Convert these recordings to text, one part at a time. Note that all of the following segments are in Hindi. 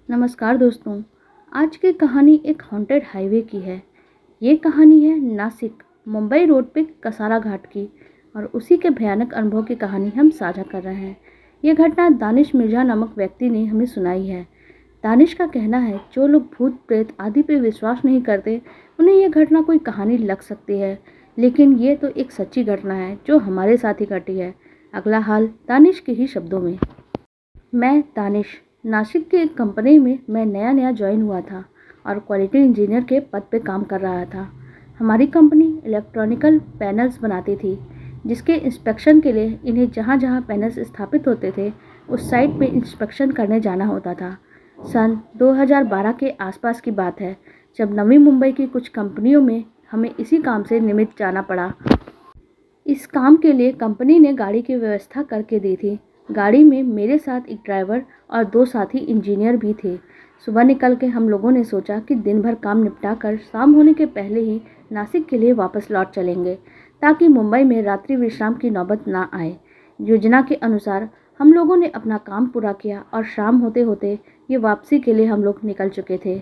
नमस्कार दोस्तों। आज की कहानी एक हॉन्टेड हाईवे की है। ये कहानी है नासिक मुंबई रोड पे कसारा घाट की और उसी के भयानक अनुभव की कहानी हम साझा कर रहे हैं। यह घटना दानिश मिर्जा नामक व्यक्ति ने हमें सुनाई है। दानिश का कहना है जो लोग भूत प्रेत आदि पे विश्वास नहीं करते उन्हें यह घटना कोई कहानी लग सकती है, लेकिन ये तो एक सच्ची घटना है जो हमारे साथ ही घटी है। अगला हाल दानिश के ही शब्दों में। मैं दानिश, नासिक की एक कंपनी में मैं नया नया ज्वाइन हुआ था और क्वालिटी इंजीनियर के पद पे काम कर रहा था। हमारी कंपनी इलेक्ट्रॉनिकल पैनल्स बनाती थी, जिसके इंस्पेक्शन के लिए इन्हें जहाँ जहाँ पैनल्स स्थापित होते थे उस साइट पे इंस्पेक्शन करने जाना होता था। सन 2012 के आसपास की बात है, जब नवी मुंबई की कुछ कंपनियों में हमें इसी काम से निमित्त जाना पड़ा। इस काम के लिए कंपनी ने गाड़ी की व्यवस्था करके दी थी। गाड़ी में मेरे साथ एक ड्राइवर और 2 साथी इंजीनियर भी थे। सुबह निकल के हम लोगों ने सोचा कि दिन भर काम निपटा कर शाम होने के पहले ही नासिक के लिए वापस लौट चलेंगे, ताकि मुंबई में रात्रि विश्राम की नौबत ना आए। योजना के अनुसार हम लोगों ने अपना काम पूरा किया और शाम होते होते ये वापसी के लिए हम लोग निकल चुके थे।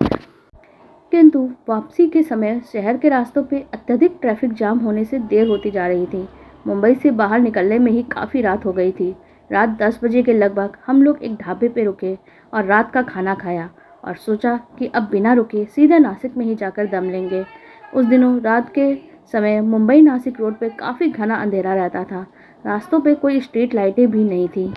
किंतु वापसी के समय शहर के रास्तों पे अत्यधिक ट्रैफिक जाम होने से देर होती जा रही थी। मुंबई से बाहर निकलने में ही काफ़ी रात हो गई थी। रात 10 बजे के लगभग हम लोग एक ढाबे पे रुके और रात का खाना खाया और सोचा कि अब बिना रुके सीधे नासिक में ही जाकर दम लेंगे। उस दिनों रात के समय मुंबई नासिक रोड पे काफ़ी घना अंधेरा रहता था। रास्तों पे कोई स्ट्रीट लाइटें भी नहीं थी।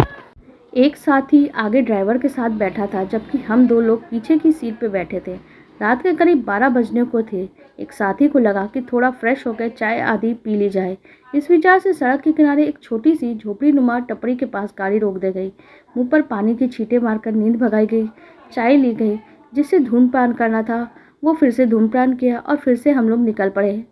एक साथी आगे ड्राइवर के साथ बैठा था, जबकि हम 2 लोग पीछे की सीट पे बैठे थे। रात के करीब 12 बजने को थे। एक साथी को लगा कि थोड़ा फ्रेश होकर चाय आदि पी ली जाए। इस विचार से सड़क के किनारे एक छोटी सी झोपड़ी नुमा टपरी के पास गाड़ी रोक दी गई। मुंह पर पानी की छींटे मारकर नींद भगाई गई। चाय ली गई। जिससे धूम्रपान करना था वो फिर से धूम्रपान किया और फिर से हम लोग निकल पड़े।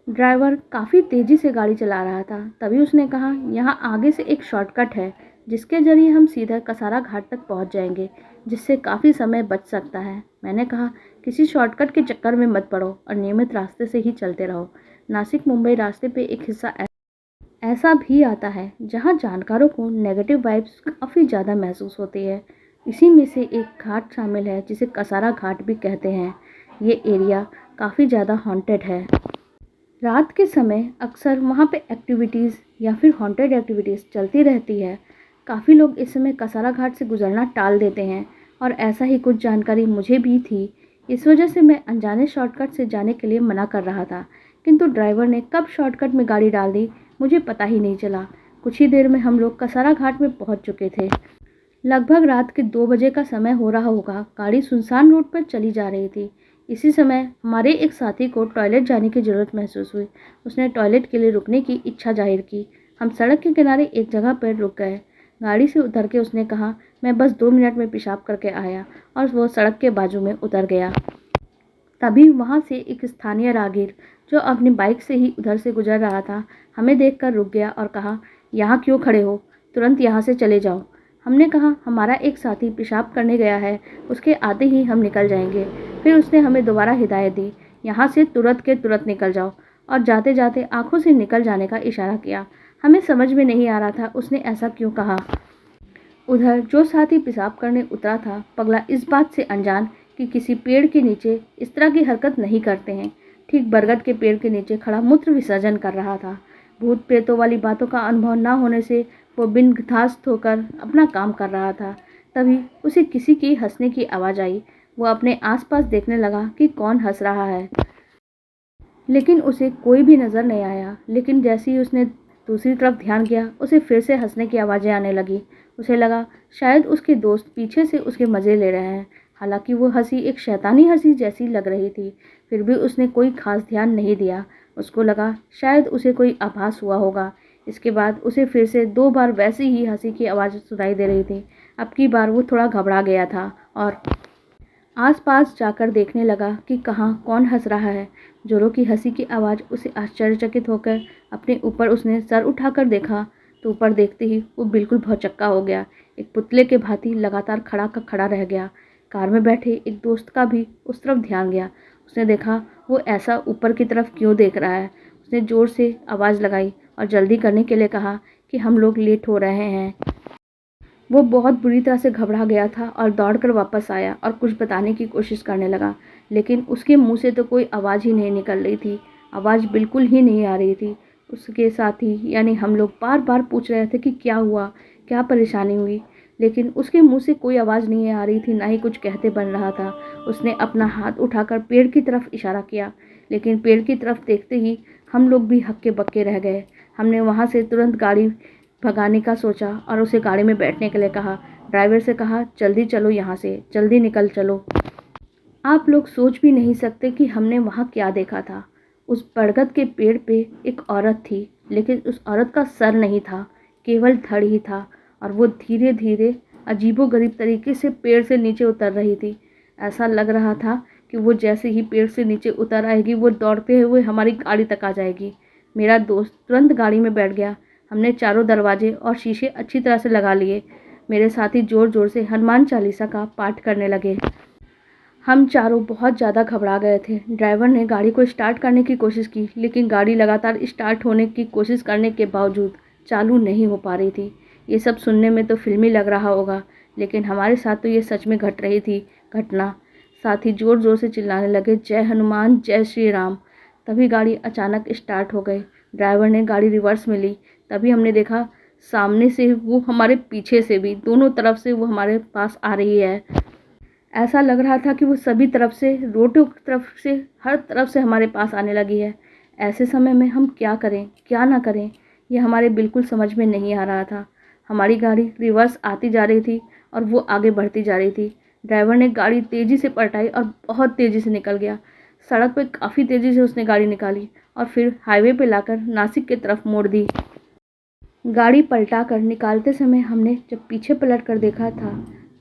ड्राइवर काफ़ी तेज़ी से गाड़ी चला रहा था। तभी उसने कहा, यहाँ आगे से एक शॉर्टकट है जिसके ज़रिए हम सीधा कसारा घाट तक पहुँच जाएंगे, जिससे काफ़ी समय बच सकता है। मैंने कहा, किसी शॉर्टकट के चक्कर में मत पड़ो और नियमित रास्ते से ही चलते रहो। नासिक मुंबई रास्ते पे एक हिस्सा ऐसा भी आता है जहाँ जानकारों को नेगेटिव वाइब्स काफ़ी ज़्यादा महसूस होती है। इसी में से एक घाट शामिल है जिसे कसारा घाट भी कहते हैं। ये एरिया काफ़ी ज़्यादा हॉन्टेड है। रात के समय अक्सर वहाँ पे एक्टिविटीज़ या फिर हॉन्टेड एक्टिविटीज़ चलती रहती है। काफ़ी लोग इस समय कसारा घाट से गुजरना टाल देते हैं और ऐसा ही कुछ जानकारी मुझे भी थी। इस वजह से मैं अनजाने शॉर्टकट से जाने के लिए मना कर रहा था, किंतु ड्राइवर ने कब शॉर्टकट में गाड़ी डाल दी मुझे पता ही नहीं चला। कुछ ही देर में हम लोग कसारा घाट में पहुँच चुके थे। लगभग रात के 2 बजे का समय हो रहा होगा। गाड़ी सुनसान रोड पर चली जा रही थी। इसी समय हमारे एक साथी को टॉयलेट जाने की ज़रूरत महसूस हुई। उसने टॉयलेट के लिए रुकने की इच्छा जाहिर की। हम सड़क के किनारे एक जगह पर रुक गए। गाड़ी से उतर के उसने कहा, मैं बस 2 मिनट में पेशाब करके आया, और वो सड़क के बाजू में उतर गया। तभी वहाँ से एक स्थानीय राहगीर जो अपनी बाइक से ही उधर से गुजर रहा था, हमें देखकर रुक गया और कहा, यहाँ क्यों खड़े हो, तुरंत यहाँ से चले जाओ। हमने कहा, हमारा एक साथी पेशाब करने गया है, उसके आते ही हम निकल जाएंगे। फिर उसने हमें दोबारा हिदायत दी, यहाँ से तुरंत के तुरंत निकल जाओ, और जाते जाते आंखों से निकल जाने का इशारा किया। हमें समझ में नहीं आ रहा था उसने ऐसा क्यों कहा। उधर जो साथी पेशाब करने उतरा था, पगला इस बात से अनजान कि किसी पेड़ के नीचे इस तरह की हरकत नहीं करते हैं, ठीक बरगद के पेड़ के नीचे खड़ा मूत्र विसर्जन कर रहा था। भूत प्रेतों वाली बातों का अनुभव न होने से वो बिन घास्त होकर अपना काम कर रहा था। तभी उसे किसी की हंसने की आवाज़ आई। वो अपने आसपास देखने लगा कि कौन हंस रहा है, लेकिन उसे कोई भी नज़र नहीं आया। लेकिन जैसे ही उसने दूसरी तरफ ध्यान किया, उसे फिर से हंसने की आवाज़ें आने लगी। उसे लगा शायद उसके दोस्त पीछे से उसके मज़े ले रहे हैं। हालांकि वो हंसी एक शैतानी हंसी जैसी लग रही थी, फिर भी उसने कोई खास ध्यान नहीं दिया। उसको लगा शायद उसे कोई आभास हुआ होगा। इसके बाद उसे फिर से 2 बार वैसी ही हंसी की आवाज़ सुनाई दे रही थी। अब की बार वो थोड़ा घबरा गया था और आसपास जाकर देखने लगा कि कहाँ कौन हंस रहा है। जोरों की हंसी की आवाज़ उसे आश्चर्यचकित होकर अपने ऊपर उसने सर उठाकर देखा, तो ऊपर देखते ही वो बिल्कुल भौचक्का हो गया। एक पुतले के भांति लगातार खड़ा का खड़ा रह गया। कार में बैठे एक दोस्त का भी उस तरफ ध्यान गया। उसने देखा वो ऐसा ऊपर की तरफ क्यों देख रहा है। उसने ज़ोर से आवाज़ लगाई और जल्दी करने के लिए कहा कि हम लोग लेट हो रहे हैं। वो बहुत बुरी तरह से घबरा गया था और दौड़कर वापस आया और कुछ बताने की कोशिश करने लगा, लेकिन उसके मुंह से तो कोई आवाज़ ही नहीं निकल रही थी। आवाज़ बिल्कुल ही नहीं आ रही थी। उसके साथी यानी हम लोग बार बार पूछ रहे थे कि क्या हुआ, क्या परेशानी हुई, लेकिन उसके मुंह से कोई आवाज़ नहीं आ रही थी, ना ही कुछ कहते बन रहा था। उसने अपना हाथ उठाकर पेड़ की तरफ इशारा किया, लेकिन पेड़ की तरफ देखते ही हम लोग भी हक्के बक्के रह गए। हमने वहाँ से तुरंत गाड़ी भगाने का सोचा और उसे गाड़ी में बैठने के लिए कहा। ड्राइवर से कहा, जल्दी चलो यहाँ से, जल्दी निकल चलो। आप लोग सोच भी नहीं सकते कि हमने वहाँ क्या देखा था। उस बरगद के पेड़ पे एक औरत थी, लेकिन उस औरत का सर नहीं था, केवल धड़ ही था, और वो धीरे धीरे अजीबोगरीब तरीके से पेड़ से नीचे उतर रही थी। ऐसा लग रहा था कि वो जैसे ही पेड़ से नीचे उतर आएगी, वो दौड़ते हुए हमारी गाड़ी तक आ जाएगी। मेरा दोस्त तुरंत गाड़ी में बैठ गया। हमने चारों दरवाजे और शीशे अच्छी तरह से लगा लिए। मेरे साथी ज़ोर ज़ोर से हनुमान चालीसा का पाठ करने लगे। हम चारों बहुत ज़्यादा घबरा गए थे। ड्राइवर ने गाड़ी को स्टार्ट करने की कोशिश की, लेकिन गाड़ी लगातार स्टार्ट होने की कोशिश करने के बावजूद चालू नहीं हो पा रही थी। ये सब सुनने में तो फिल्मी लग रहा होगा, लेकिन हमारे साथ तो ये सच में घट रही थी घटना। साथी ज़ोर ज़ोर से चिल्लाने लगे, जय हनुमान, जय श्री राम। तभी गाड़ी अचानक स्टार्ट हो गई। ड्राइवर ने गाड़ी रिवर्स में ली। तभी हमने देखा सामने से वो हमारे पीछे से भी, दोनों तरफ से वो हमारे पास आ रही है। ऐसा लग रहा था कि वो सभी तरफ से, रोडों की तरफ से, हर तरफ से हमारे पास आने लगी है। ऐसे समय में हम क्या करें, क्या ना करें, ये हमारे बिल्कुल समझ में नहीं आ रहा था। हमारी गाड़ी रिवर्स आती जा रही थी और वो आगे बढ़ती जा रही थी। ड्राइवर ने गाड़ी तेज़ी से पलटाई और बहुत तेज़ी से निकल गया। सड़क पे काफ़ी तेज़ी से उसने गाड़ी निकाली और फिर हाईवे पे लाकर नासिक की तरफ मोड़ दी। गाड़ी पलटा कर निकालते समय हमने जब पीछे पलट कर देखा था,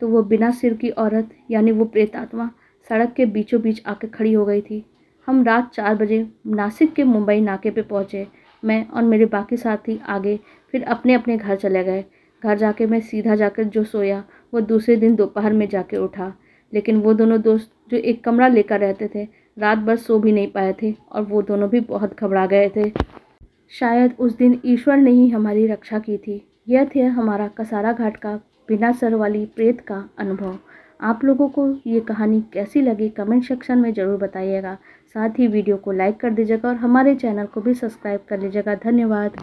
तो वो बिना सिर की औरत यानी वो प्रेत आत्मा सड़क के बीचों बीच आके खड़ी हो गई थी। हम रात 4 बजे नासिक के मुंबई नाके पे पहुँचे। मैं और मेरे बाकी साथी आगे फिर अपने अपने घर चले गए। घर जाके मैं सीधा जाकर जो सोया वो दूसरे दिन दोपहर में जाके उठा। लेकिन वो दोनों दोस्त जो एक कमरा लेकर रहते थे, रात भर सो भी नहीं पाए थे और वो दोनों भी बहुत घबरा गए थे। शायद उस दिन ईश्वर ने ही हमारी रक्षा की थी। यह था हमारा कसारा घाट का बिना सर वाली प्रेत का अनुभव। आप लोगों को ये कहानी कैसी लगी कमेंट सेक्शन में ज़रूर बताइएगा। साथ ही वीडियो को लाइक कर दीजिएगा और हमारे चैनल को भी सब्सक्राइब कर लीजिएगा। धन्यवाद।